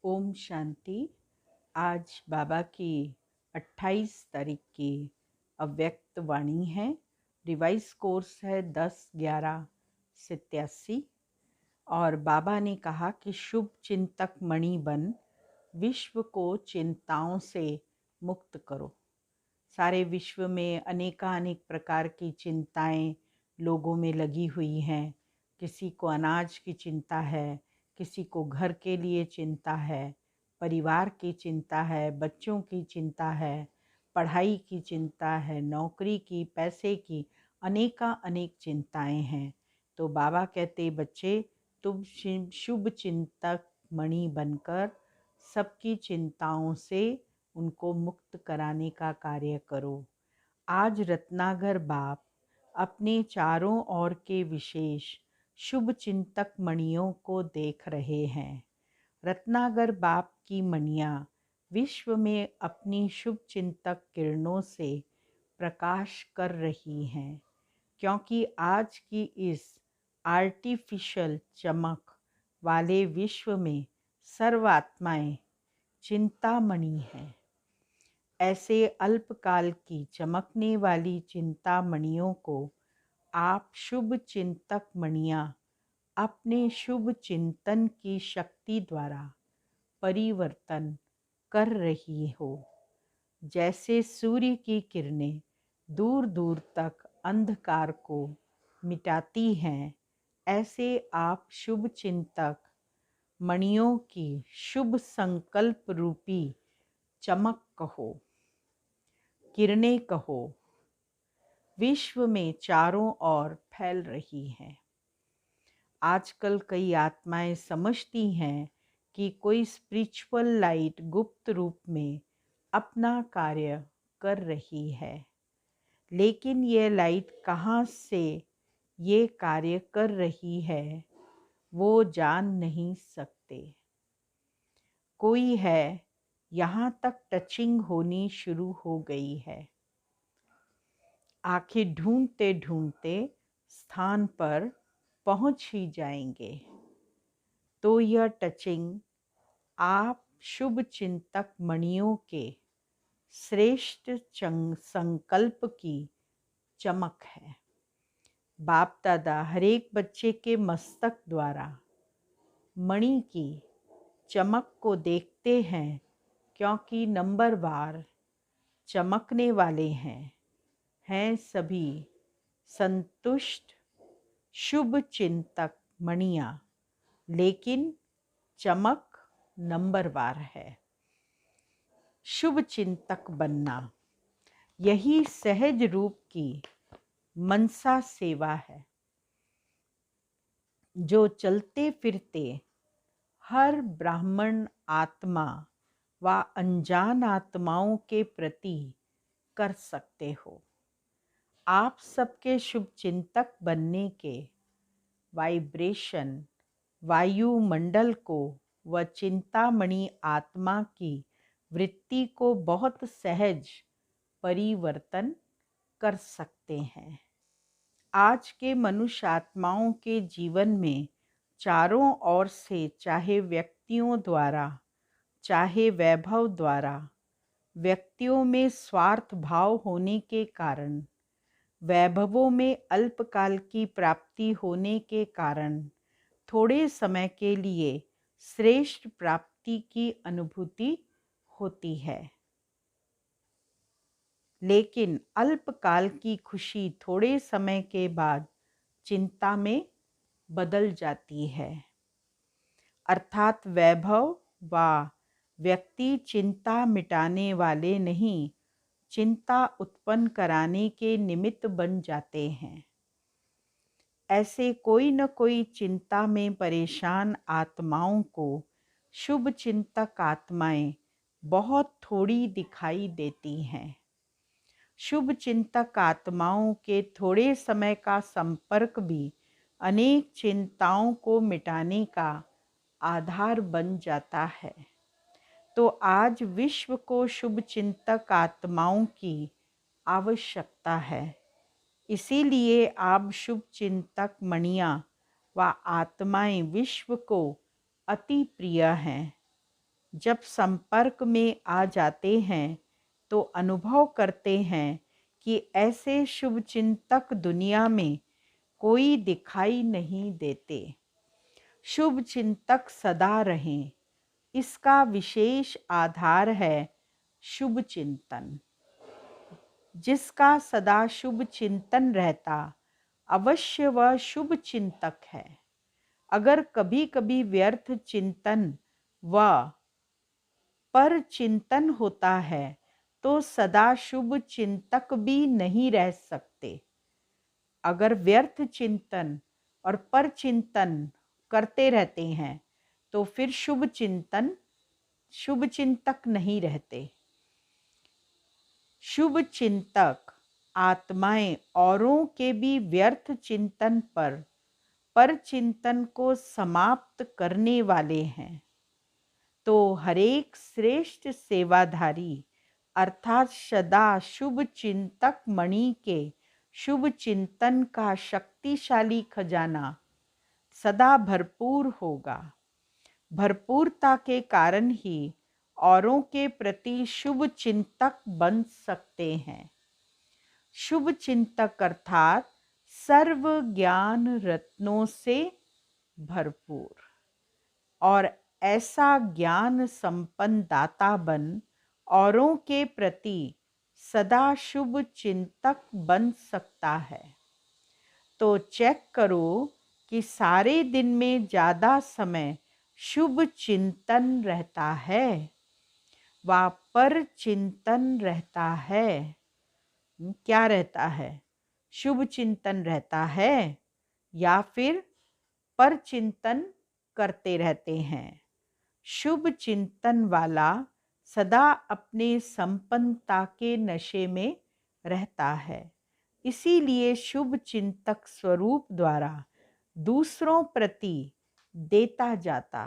ओम शांति। आज बाबा की 28 तारीख की अव्यक्त वाणी है। रिवाइज कोर्स है 10/11/87। और बाबा ने कहा कि शुभ चिंतक मणि बन विश्व को चिंताओं से मुक्त करो। सारे विश्व में अनेकानेक प्रकार की चिंताएं लोगों में लगी हुई हैं। किसी को अनाज की चिंता है, किसी को घर के लिए चिंता है, परिवार की चिंता है, बच्चों की चिंता है, पढ़ाई की चिंता है, नौकरी की, पैसे की, अनेक चिंताएं हैं। तो बाबा कहते, बच्चे तुम शुभ चिंतक मणि बनकर सबकी चिंताओं से उनको मुक्त कराने का कार्य करो। आज रत्नागर बाप अपने चारों ओर के विशेष शुभ चिंतक मणियों को देख रहे हैं। रत्नागर बाप की मणियाँ विश्व में अपनी शुभ चिंतक किरणों से प्रकाश कर रही हैं, क्योंकि आज की इस आर्टिफिशियल चमक वाले विश्व में सर्वात्माएं चिंतामणि हैं। ऐसे अल्पकाल की चमकने वाली चिंतामणियों को आप शुभ चिंतक मणियाँ अपने शुभ चिंतन की शक्ति द्वारा परिवर्तन कर रही हो। जैसे सूर्य की किरणें दूर दूर तक अंधकार को मिटाती हैं, ऐसे आप शुभ चिंतक मणियों की शुभ संकल्प रूपी चमक कहो, किरणें कहो, विश्व में चारों ओर फैल रही हैं। आजकल कई आत्माएं समझती हैं कि कोई स्पिरिचुअल लाइट गुप्त रूप में अपना कार्य कर रही है, लेकिन ये लाइट कहाँ से ये कार्य कर रही है वो जान नहीं सकते। कोई है, यहाँ तक टचिंग होनी शुरू हो गई है। आखिर ढूंढते ढूंढते स्थान पर पहुंच ही जाएंगे। तो यह टचिंग आप शुभ चिंतक मणियों के श्रेष्ठ संकल्प की चमक है। बाप दादा हर एक बच्चे के मस्तक द्वारा मणि की चमक को देखते हैं, क्योंकि नंबरवार चमकने वाले हैं सभी संतुष्ट शुभ चिंतक मणियाँ, लेकिन चमक नंबरवार है। शुभ चिंतक बनना यही सहज रूप की मनसा सेवा है, जो चलते फिरते हर ब्राह्मण आत्मा व अनजान आत्माओं के प्रति कर सकते हो। आप सबके शुभ चिंतक बनने के वाइब्रेशन वायुमंडल को व चिंतामणि आत्मा की वृत्ति को बहुत सहज परिवर्तन कर सकते हैं। आज के मनुष्य आत्माओं के जीवन में चारों ओर से, चाहे व्यक्तियों द्वारा चाहे वैभव द्वारा, व्यक्तियों में स्वार्थ भाव होने के कारण, वैभवों में अल्पकाल की प्राप्ति होने के कारण थोड़े समय के लिए श्रेष्ठ प्राप्ति की अनुभूति होती है, लेकिन अल्पकाल की खुशी थोड़े समय के बाद चिंता में बदल जाती है। अर्थात वैभव व व्यक्ति चिंता मिटाने वाले नहीं, चिंता उत्पन्न कराने के निमित्त बन जाते हैं। ऐसे कोई न कोई चिंता में परेशान आत्माओं को शुभ चिंतक आत्माएं बहुत थोड़ी दिखाई देती हैं। शुभ चिंतक आत्माओं के थोड़े समय का संपर्क भी अनेक चिंताओं को मिटाने का आधार बन जाता है। तो आज विश्व को शुभ चिंतक आत्माओं की आवश्यकता है। इसीलिए आप शुभ चिंतक मणियाँ व आत्माएं विश्व को अति प्रिय हैं। जब संपर्क में आ जाते हैं तो अनुभव करते हैं कि ऐसे शुभचिंतक दुनिया में कोई दिखाई नहीं देते। शुभचिंतक सदा रहें, इसका विशेष आधार है शुभ चिंतन। जिसका सदा शुभ चिंतन रहता, अवश्य वह शुभ चिंतक है। अगर कभी कभी व्यर्थ चिंतन व पर चिंतन होता है तो सदा शुभ चिंतक भी नहीं रह सकते। अगर व्यर्थ चिंतन और पर चिंतन करते रहते हैं तो फिर शुभ चिंतक नहीं रहते। शुभ चिंतक आत्माएं औरों के भी व्यर्थ चिंतन पर चिंतन को समाप्त करने वाले हैं। तो हरेक श्रेष्ठ सेवाधारी अर्थात सदा शुभ चिंतक मणि के शुभ चिंतन का शक्तिशाली खजाना सदा भरपूर होगा। भरपूरता के कारण ही औरों के प्रति शुभ चिंतक बन सकते हैं। शुभ चिंतक अर्थात सर्व ज्ञान रत्नों से भरपूर और ऐसा ज्ञान संपन्न दाता बन औरों के प्रति सदा शुभ चिंतक बन सकता है। तो चेक करो कि सारे दिन में ज़्यादा समय शुभ चिंतन रहता है व पर चिंतन रहता है। क्या रहता है? शुभ चिंतन रहता है या फिर पर चिंतन करते रहते हैं। शुभ चिंतन वाला सदा अपने संपन्नता के नशे में रहता है। इसीलिए शुभ चिंतक स्वरूप द्वारा दूसरों प्रति देता जाता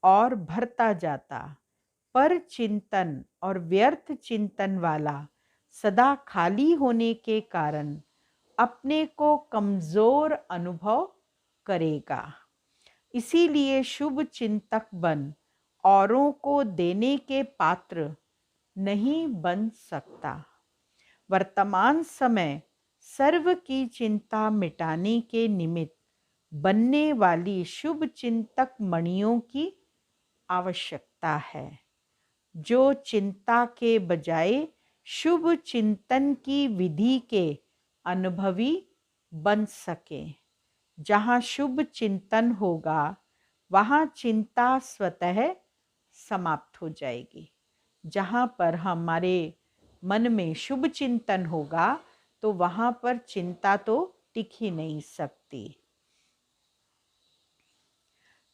और भरता जाता। पर चिंतन और व्यर्थ चिंतन वाला सदा खाली होने के कारण अपने को कमजोर अनुभव करेगा। इसीलिए शुभ चिंतक बन औरों को देने के पात्र नहीं बन सकता। वर्तमान समय सर्व की चिंता मिटाने के निमित्त बनने वाली शुभ चिंतक मणियों की आवश्यकता है, जो चिंता के बजाय शुभ चिंतन की विधि के अनुभवी बन सके। जहाँ शुभ चिंतन होगा वहाँ चिंता स्वतः समाप्त हो जाएगी। जहाँ पर हमारे मन में शुभ चिंतन होगा तो वहाँ पर चिंता तो टिक ही नहीं सकती।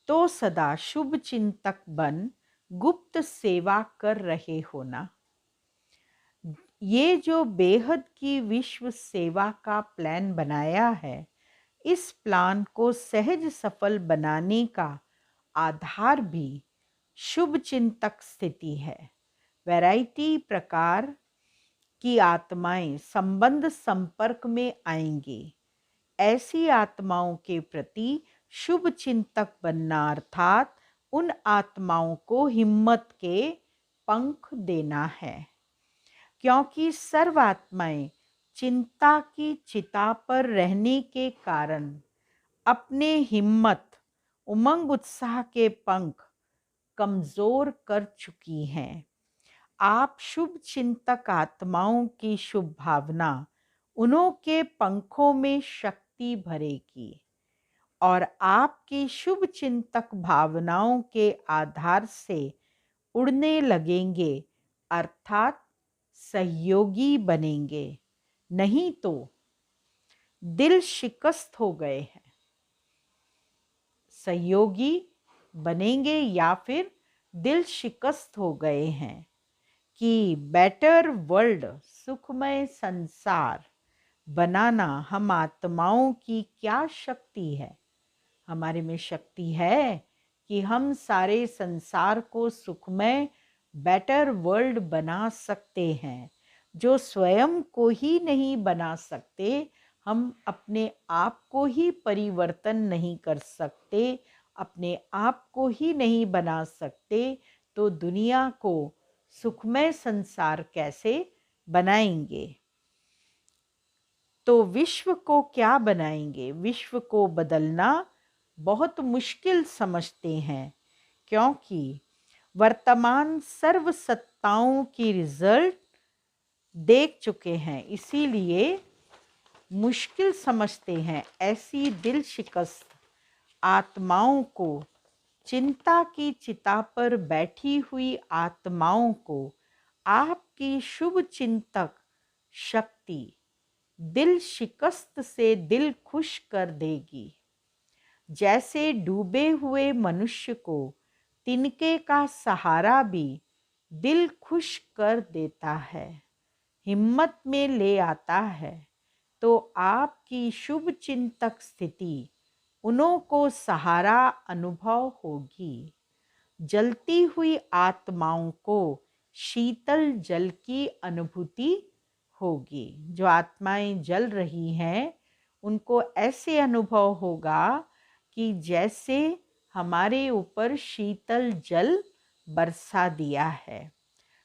तो सदा शुभ चिंतक बन गुप्त सेवा कर रहे हो ना। ये जो बेहद की विश्व सेवा का प्लान बनाया है, इस प्लान को सहज सफल बनाने का आधार भी शुभ चिंतक स्थिति है। वैरायटी प्रकार की आत्माएं संबंध संपर्क में आएंगी। ऐसी आत्माओं के प्रति शुभ चिंतक बनना अर्थात उन आत्माओं को हिम्मत के पंख देना है, क्योंकि सर्वात्माएं चिंता की चिता पर रहने के कारण अपने हिम्मत उमंग उत्साह के पंख कमजोर कर चुकी हैं। आप शुभ चिंतक आत्माओं की शुभ भावना उन्हों के पंखों में शक्ति भरेगी और आपकी शुभ चिंतक भावनाओं के आधार से उड़ने लगेंगे अर्थात सहयोगी बनेंगे। नहीं तो दिल शिकस्त हो गए हैं। सहयोगी बनेंगे या फिर दिल शिकस्त हो गए हैं कि बेटर वर्ल्ड सुखमय संसार बनाना हम आत्माओं की क्या शक्ति है। हमारे में शक्ति है कि हम सारे संसार को सुखमय बेटर वर्ल्ड बना सकते हैं। जो स्वयं को ही नहीं बना सकते, हम अपने आप को ही परिवर्तन नहीं कर सकते, अपने आप को ही नहीं बना सकते, तो दुनिया को सुखमय संसार कैसे बनाएंगे। तो विश्व को क्या बनाएंगे? विश्व को बदलना बहुत मुश्किल समझते हैं, क्योंकि वर्तमान सर्व सत्ताओं की रिजल्ट देख चुके हैं, इसीलिए मुश्किल समझते हैं। ऐसी दिल शिकस्त आत्माओं को, चिंता की चिता पर बैठी हुई आत्माओं को आपकी शुभ चिंतक शक्ति दिल शिकस्त से दिल खुश कर देगी। जैसे डूबे हुए मनुष्य को तिनके का सहारा भी दिल खुश कर देता है, हिम्मत में ले आता है, तो आपकी शुभ चिंतक स्थिति उन्हों को सहारा अनुभव होगी। जलती हुई आत्माओं को शीतल जल की अनुभूति होगी। जो आत्माएं जल रही हैं उनको ऐसे अनुभव होगा कि जैसे हमारे ऊपर शीतल जल बरसा दिया है।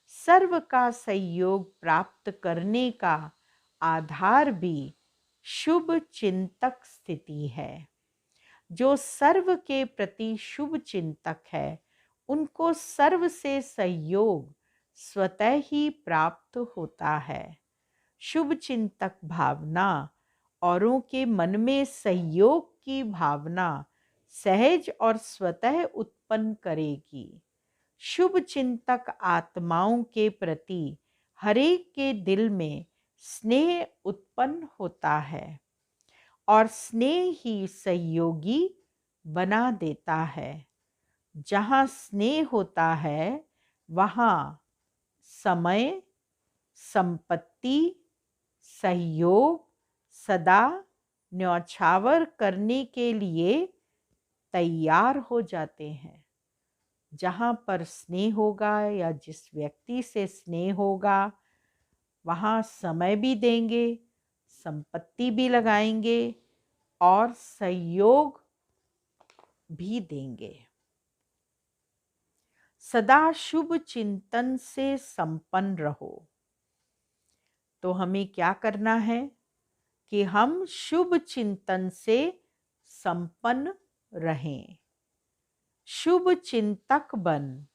सर्व का सहयोग प्राप्त करने का आधार भी शुभ चिंतक स्थिति है। जो सर्व के प्रति शुभ चिंतक है उनको सर्व से सहयोग स्वतः ही प्राप्त होता है। शुभ चिंतक भावना औरों के मन में सहयोग की भावना सहज और स्वतः उत्पन्न करेगी। शुभ चिंतक आत्माओं के प्रति हरेक के दिल में स्नेह उत्पन्न होता है और स्नेह ही सहयोगी बना देता है। जहाँ स्नेह होता है वहाँ समय, संपत्ति, सहयोग सदा न्यौछावर करने के लिए तैयार हो जाते हैं। जहाँ पर स्नेह होगा या जिस व्यक्ति से स्नेह होगा वहाँ समय भी देंगे, संपत्ति भी लगाएंगे और सहयोग भी देंगे। सदा शुभ चिंतन से संपन्न रहो। तो हमें क्या करना है कि हम शुभ चिंतन से संपन्न रहें। शुभ चिंतक बन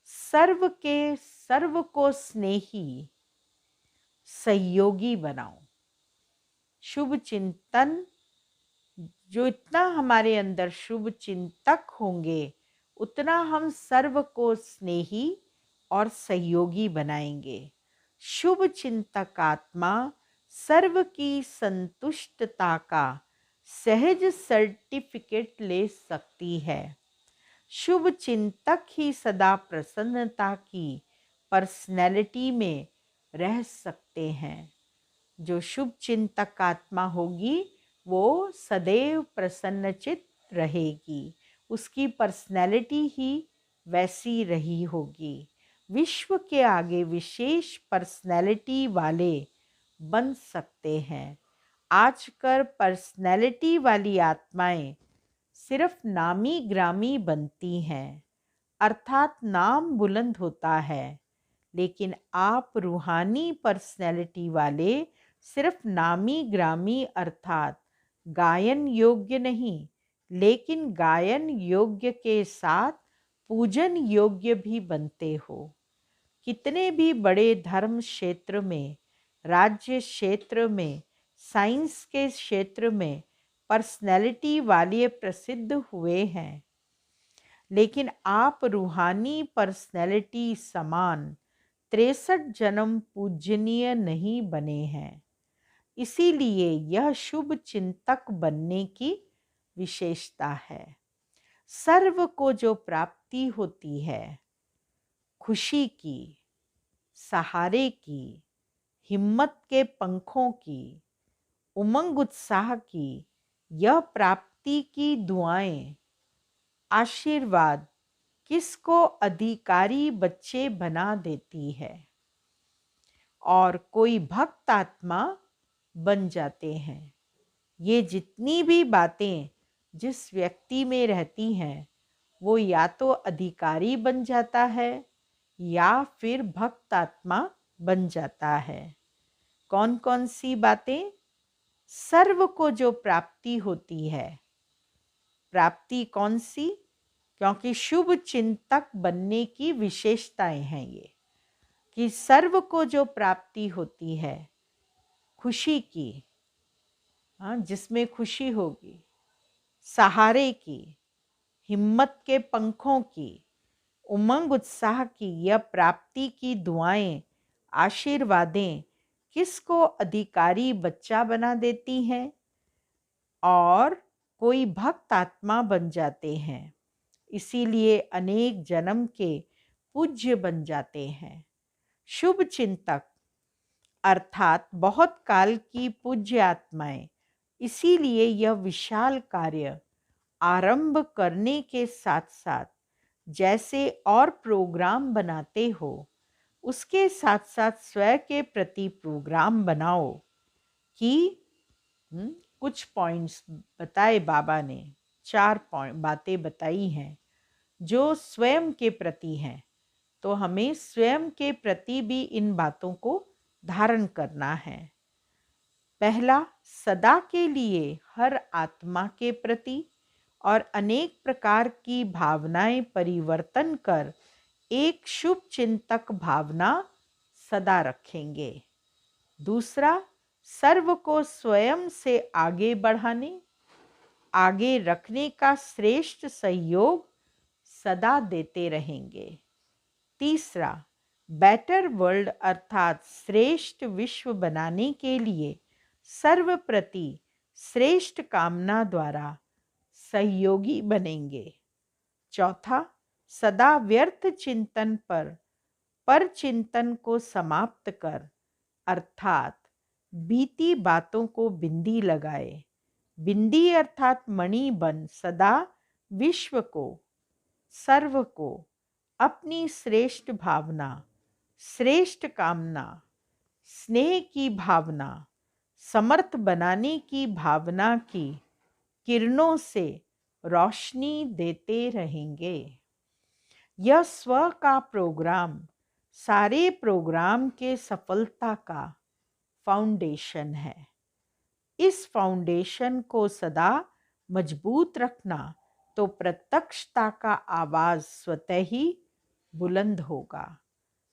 सर्व के सर्व को स्नेही सहयोगी बनाओ। शुभ चिंतन जो इतना हमारे अंदर शुभ चिंतक होंगे उतना हम सर्व को स्नेही और सहयोगी बनाएंगे। शुभ चिंतक आत्मा सर्व की संतुष्टता का सहज सर्टिफिकेट ले सकती है। शुभ चिंतक ही सदा प्रसन्नता की पर्सनैलिटी में रह सकते हैं। जो शुभ चिंतक आत्मा होगी वो सदैव प्रसन्नचित रहेगी, उसकी पर्सनैलिटी ही वैसी रही होगी। विश्व के आगे विशेष पर्सनैलिटी वाले बन सकते हैं। आजकल पर्सनैलिटी वाली आत्माएं सिर्फ नामी ग्रामी बनती हैं, अर्थात नाम बुलंद होता है, लेकिन आप रूहानी पर्सनैलिटी वाले सिर्फ नामी ग्रामी अर्थात गायन योग्य नहीं, लेकिन गायन योग्य के साथ पूजन योग्य भी बनते हो। कितने भी बड़े धर्म क्षेत्र में, राज्य क्षेत्र में, साइंस के क्षेत्र में पर्सनैलिटी वाले प्रसिद्ध हुए हैं, लेकिन आप रूहानी पर्सनैलिटी समान 63 जन्म पूजनीय नहीं बने हैं। इसीलिए यह शुभ चिंतक बनने की विशेषता है। सर्व को जो प्राप्ति होती है, खुशी की, सहारे की, हिम्मत के पंखों की, उमंग उत्साह की, यह प्राप्ति की दुआएं, आशीर्वाद किसको अधिकारी बच्चे बना देती है और कोई भक्त आत्मा बन जाते हैं। ये जितनी भी बातें जिस व्यक्ति में रहती हैं वो या तो अधिकारी बन जाता है या फिर भक्त आत्मा बन जाता है। कौन कौन सी बातें? सर्व को जो प्राप्ति होती है। प्राप्ति कौन सी? क्योंकि शुभ चिंतक बनने की विशेषताएं हैं ये, कि सर्व को जो प्राप्ति होती है खुशी की, हाँ, जिसमें खुशी होगी, सहारे की, हिम्मत के पंखों की, उमंग उत्साह की, यह प्राप्ति की दुआएं, आशीर्वादें किसको अधिकारी बच्चा बना देती हैं और कोई भक्त आत्मा बन जाते हैं। इसीलिए अनेक जन्म के पूज्य बन जाते हैं। शुभ चिंतक अर्थात बहुत काल की पूज्य आत्माएं। इसीलिए यह विशाल कार्य आरंभ करने के साथ साथ जैसे और प्रोग्राम बनाते हो, उसके साथ साथ स्वयं के प्रति प्रोग्राम बनाओ कि कुछ पॉइंट्स बताए बाबा ने, 4 बातें बताई हैं जो स्वयं के प्रति हैं। तो हमें स्वयं के प्रति भी इन बातों को धारण करना है। पहला, सदा के लिए हर आत्मा के प्रति और अनेक प्रकार की भावनाएं परिवर्तन कर एक शुभ चिंतक भावना सदा रखेंगे। दूसरा, सर्व को स्वयं से आगे बढ़ाने, आगे रखने का श्रेष्ठ सहयोग सदा देते रहेंगे। तीसरा, बेटर वर्ल्ड अर्थात श्रेष्ठ विश्व बनाने के लिए सर्वप्रति श्रेष्ठ कामना द्वारा सहयोगी बनेंगे। चौथा, सदा व्यर्थ चिंतन पर चिंतन को समाप्त कर अर्थात बीती बातों को बिंदी लगाए। बिंदी अर्थात मणि बन सदा विश्व को, सर्व को अपनी श्रेष्ठ भावना, श्रेष्ठ कामना, स्नेह की भावना, समर्थ बनाने की भावना की किरणों से रोशनी देते रहेंगे। यह स्व का प्रोग्राम सारे प्रोग्राम के सफलता का फाउंडेशन है। इस फाउंडेशन को सदा मजबूत रखना तो प्रत्यक्षता का आवाज स्वतः ही बुलंद होगा।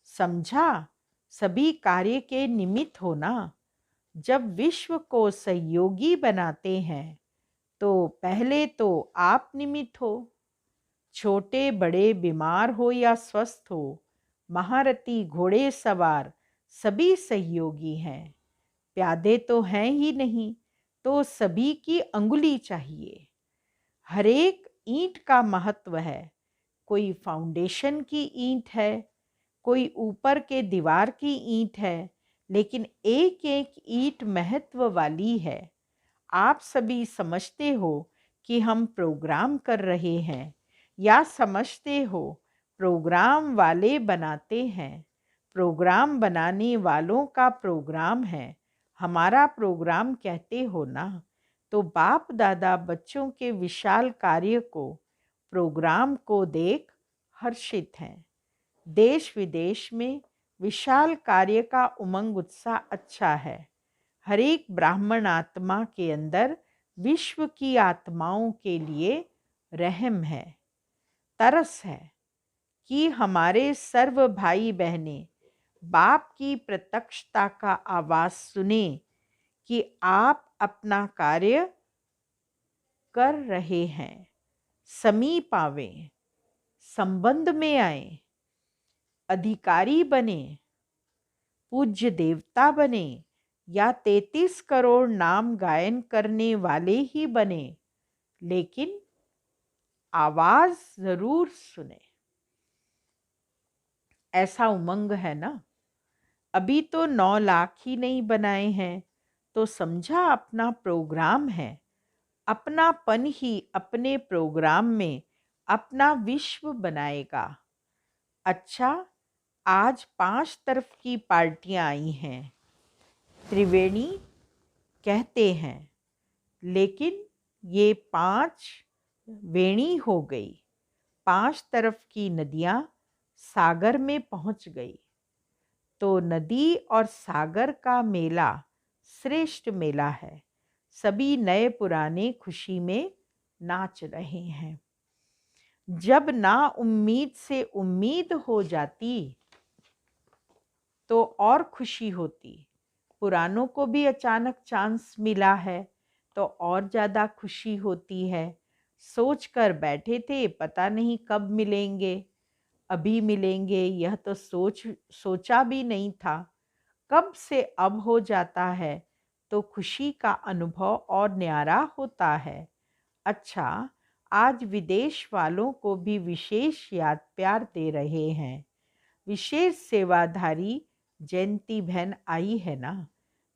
समझा? सभी कार्य के निमित्त होना। जब विश्व को सहयोगी बनाते हैं तो पहले तो आप निमित्त हो। छोटे बड़े, बीमार हो या स्वस्थ हो, महारथी घोड़े सवार सभी सहयोगी हैं। प्यादे तो हैं ही नहीं तो सभी की अंगुली चाहिए। हरेक ईंट का महत्व है। कोई फाउंडेशन की ईंट है, कोई ऊपर के दीवार की ईंट है, लेकिन एक एक ईंट महत्व वाली है। आप सभी समझते हो कि हम प्रोग्राम कर रहे हैं या समझते हो प्रोग्राम वाले बनाते हैं। प्रोग्राम बनाने वालों का प्रोग्राम है, हमारा प्रोग्राम कहते हो ना। तो बाप दादा बच्चों के विशाल कार्य को, प्रोग्राम को देख हर्षित हैं। देश विदेश में विशाल कार्य का उमंग उत्साह अच्छा है। हर एक ब्राह्मण आत्मा के अंदर विश्व की आत्माओं के लिए रहम है, तरस है कि हमारे सर्व भाई बहनें बाप की प्रत्यक्षता का आवाज सुने कि आप अपना कार्य कर रहे हैं। समीप आवे, संबंध में आए, अधिकारी बने, पूज्य देवता बने या 33 करोड़ नाम गायन करने वाले ही बने, लेकिन आवाज जरूर सुने। ऐसा उमंग है ना। अभी तो 9 लाख ही नहीं बनाए हैं तो समझा अपना प्रोग्राम है। अपनापन ही अपने प्रोग्राम में अपना विश्व बनाएगा। अच्छा, आज 5 तरफ की पार्टियां आई हैं, त्रिवेणी कहते हैं, लेकिन ये 5 वेणी हो गई। 5 तरफ की नदियां सागर में पहुंच गई। तो नदी और सागर का मेला श्रेष्ठ मेला है। सभी नए पुराने खुशी में नाच रहे हैं। जब ना उम्मीद से उम्मीद हो जाती तो और खुशी होती। पुरानों को भी अचानक चांस मिला है तो और ज़्यादा खुशी होती है। सोच कर बैठे थे पता नहीं कब मिलेंगे, अभी मिलेंगे, यह तो सोचा भी नहीं था। कब से अब हो जाता है तो खुशी का अनुभव और न्यारा होता है। अच्छा, आज विदेश वालों को भी विशेष याद प्यार दे रहे हैं। विशेष सेवाधारी जयंती बहन आई है ना।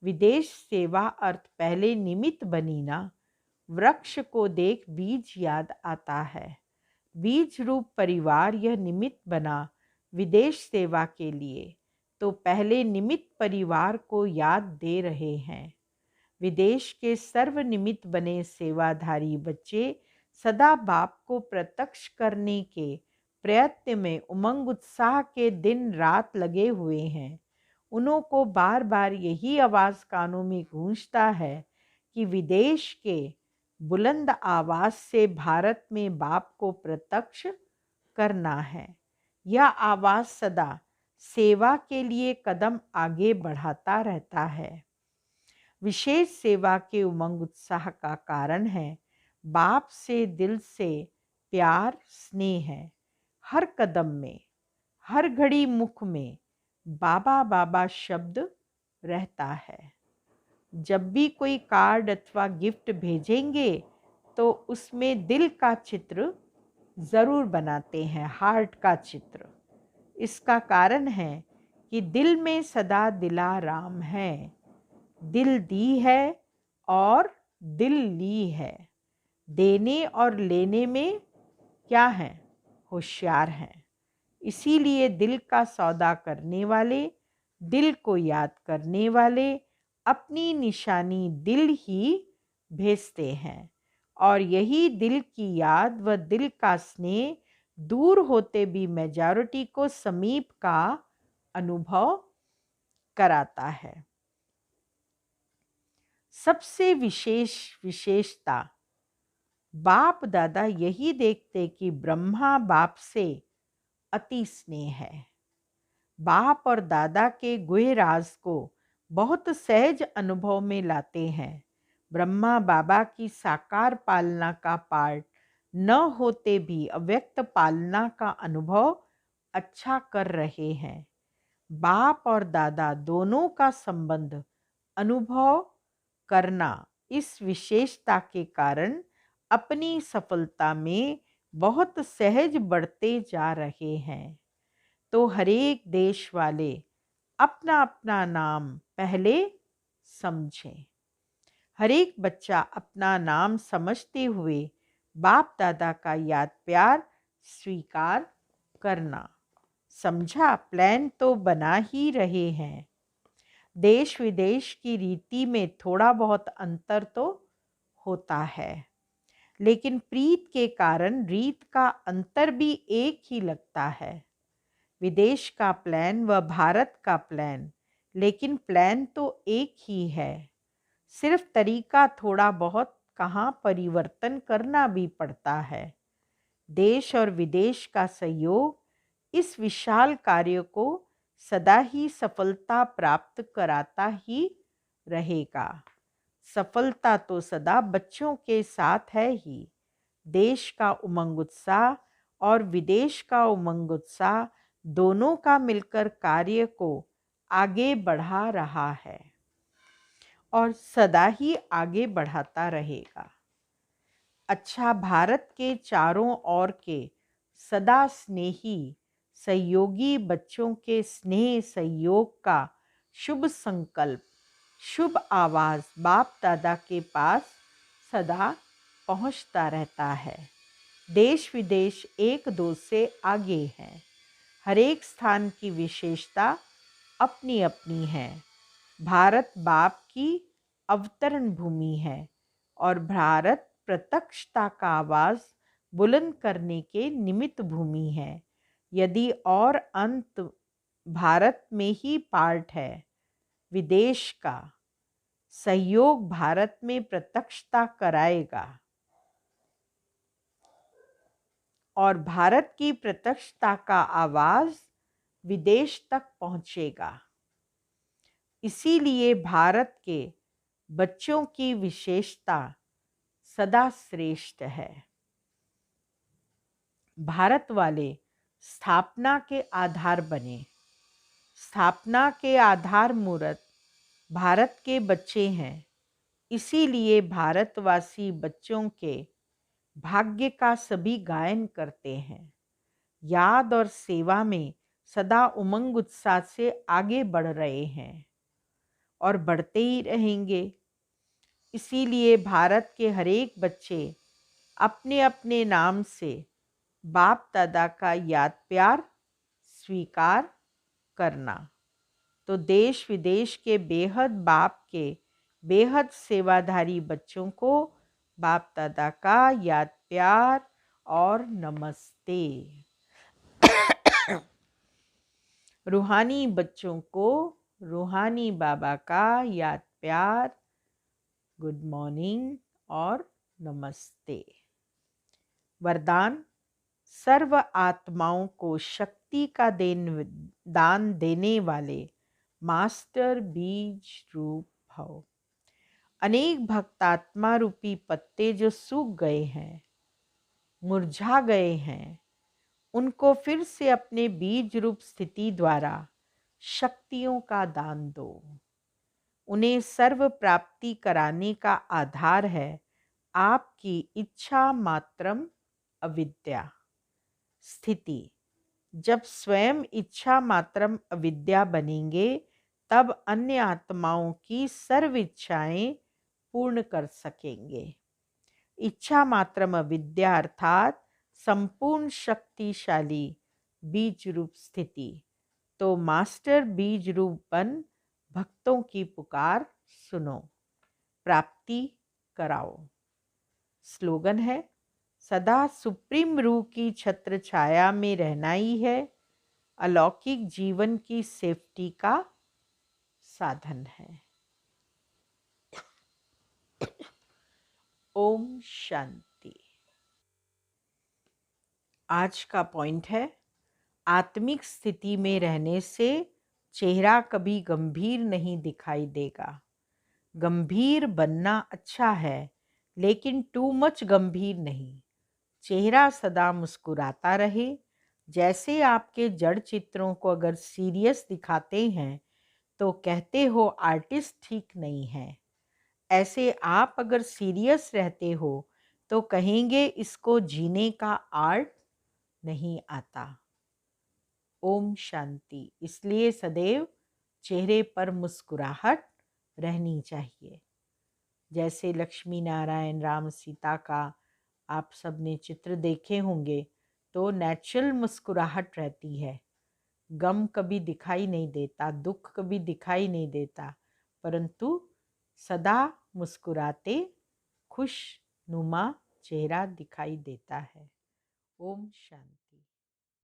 विदेश सेवा अर्थ पहले निमित्त बनी ना। वृक्ष को देख बीज याद आता है। बीज रूप परिवार यह निमित्त बना विदेश सेवा के लिए, तो पहले निमित्त परिवार को याद दे रहे हैं। विदेश के सर्वनिमित्त बने सेवाधारी बच्चे सदा बाप को प्रत्यक्ष करने के प्रयत्न में उमंग उत्साह के दिन रात लगे हुए हैं। उन्हों को बार बार यही आवाज़ कानों में गूंजता है कि विदेश के बुलंद आवाज़ से भारत में बाप को प्रत्यक्ष करना है। यह आवाज़ सदा सेवा के लिए कदम आगे बढ़ाता रहता है। विशेष सेवा के उमंग उत्साह का कारण है बाप से दिल से प्यार स्नेह है। हर कदम में, हर घड़ी मुख में बाबा बाबा शब्द रहता है। जब भी कोई कार्ड अथवा गिफ्ट भेजेंगे तो उसमें दिल का चित्र ज़रूर बनाते हैं, हार्ट का चित्र। इसका कारण है कि दिल में सदा दिलाराम है। दिल दी है और दिल ली है। देने और लेने में क्या है? होशियार हैं। इसीलिए दिल का सौदा करने वाले, दिल को याद करने वाले अपनी निशानी दिल ही भेजते हैं। और यही दिल की याद व दिल का स्नेह दूर होते भी मेजॉरिटी को समीप का अनुभव कराता है। सबसे विशेषता बाप दादा यही देखते कि ब्रह्मा बाप से अति स्नेह है। बाप और दादा के गुह्य राज को बहुत सहज अनुभव में लाते हैं। ब्रह्मा बाबा की साकार पालना का पार्ट न होते भी अव्यक्त पालना का अनुभव अच्छा कर रहे हैं। बाप और दादा दोनों का संबंध अनुभव करना इस विशेषता के कारण अपनी सफलता में बहुत सहज बढ़ते जा रहे हैं। तो हरेक देश वाले अपना अपना नाम पहले समझें। हरेक बच्चा अपना नाम समझते हुए बाप दादा का याद प्यार स्वीकार करना। समझा? प्लान तो बना ही रहे हैं। देश विदेश की रीति में थोड़ा बहुत अंतर तो होता है, लेकिन प्रीत के कारण रीत का अंतर भी एक ही लगता है। विदेश का प्लान व भारत का प्लान, लेकिन प्लान तो एक ही है। सिर्फ तरीका थोड़ा बहुत कहाँ परिवर्तन करना भी पड़ता है। देश और विदेश का सहयोग इस विशाल कार्य को सदा ही सफलता प्राप्त कराता ही रहेगा। सफलता तो सदा बच्चों के साथ है ही। देश का उमंग उत्साह और विदेश का उमंग उत्साह दोनों का मिलकर कार्य को आगे बढ़ा रहा है और सदा ही आगे बढ़ाता रहेगा। अच्छा, भारत के चारों ओर के सदा स्नेही सहयोगी बच्चों के स्नेह सहयोग का शुभ संकल्प, शुभ आवाज़ बाप दादा के पास सदा पहुंचता रहता है। देश विदेश एक दो से आगे हैं। हर एक स्थान की विशेषता अपनी अपनी है। भारत बाप की अवतरण भूमि है और भारत प्रत्यक्षता का आवाज़ बुलंद करने के निमित्त भूमि है। यदि और अंत भारत में ही पार्ट है, विदेश का सहयोग भारत में प्रत्यक्षता कराएगा और भारत की प्रत्यक्षता का आवाज विदेश तक पहुंचेगा। इसीलिए भारत के बच्चों की विशेषता सदा श्रेष्ठ है। भारत वाले स्थापना के आधार बने। स्थापना के आधार मूर्त भारत के बच्चे हैं। इसीलिए भारतवासी बच्चों के भाग्य का सभी गायन करते हैं। याद और सेवा में सदा उमंग उत्साह से आगे बढ़ रहे हैं और बढ़ते ही रहेंगे। इसीलिए भारत के हरेक बच्चे अपने अपने नाम से बाप दादा का याद प्यार स्वीकार करना। तो देश विदेश के बेहद बाप के बेहद सेवाधारी बच्चों को बाप दादा का याद प्यार और नमस्ते। रूहानी बच्चों को रूहानी बाबा का याद प्यार, गुड मॉर्निंग और नमस्ते। वरदान: सर्व आत्माओं को शक्ति का दान देने वाले मास्टर बीज रूप भव। अनेक भक्तात्मा रूपी पत्ते जो सूख गए हैं, मुरझा गए हैं, उनको फिर से अपने बीज रूप स्थिति द्वारा शक्तियों का दान दो। उन्हें सर्व प्राप्ति कराने का आधार है आपकी इच्छा मात्रम अविद्या स्थिति। जब स्वयं इच्छा मात्रम अविद्या बनेंगे, तब अन्य आत्माओं की सर्व इच्छाएं पूर्ण कर सकेंगे। इच्छा मात्रम अविद्या अर्थात संपूर्ण शक्तिशाली बीज रूप स्थिति। तो मास्टर बीज रूप बन भक्तों की पुकार सुनो, प्राप्ति कराओ। स्लोगन है: सदा सुप्रीम रूह की छत्र छाया में रहना ही है अलौकिक जीवन की सेफ्टी का साधन है। ओम शांति। आज का पॉइंट है, आत्मिक स्थिति में रहने से चेहरा कभी गंभीर नहीं दिखाई देगा। गंभीर बनना अच्छा है, लेकिन टू मच गंभीर नहीं। चेहरा सदा मुस्कुराता रहे। जैसे आपके जड़ चित्रों को अगर सीरियस दिखाते हैं तो कहते हो आर्टिस्ट ठीक नहीं है। ऐसे आप अगर सीरियस रहते हो तो कहेंगे इसको जीने का आर्ट नहीं आता। ओम शांति। इसलिए सदैव चेहरे पर मुस्कुराहट रहनी चाहिए। जैसे लक्ष्मी नारायण राम सीता का आप सबने चित्र देखे होंगे, तो नेचुरल मुस्कुराहट रहती है। गम कभी दिखाई नहीं देता, दुख कभी दिखाई नहीं देता, परंतु सदा मुस्कुराते खुश नुमा चेहरा दिखाई देता है। ओम शांति।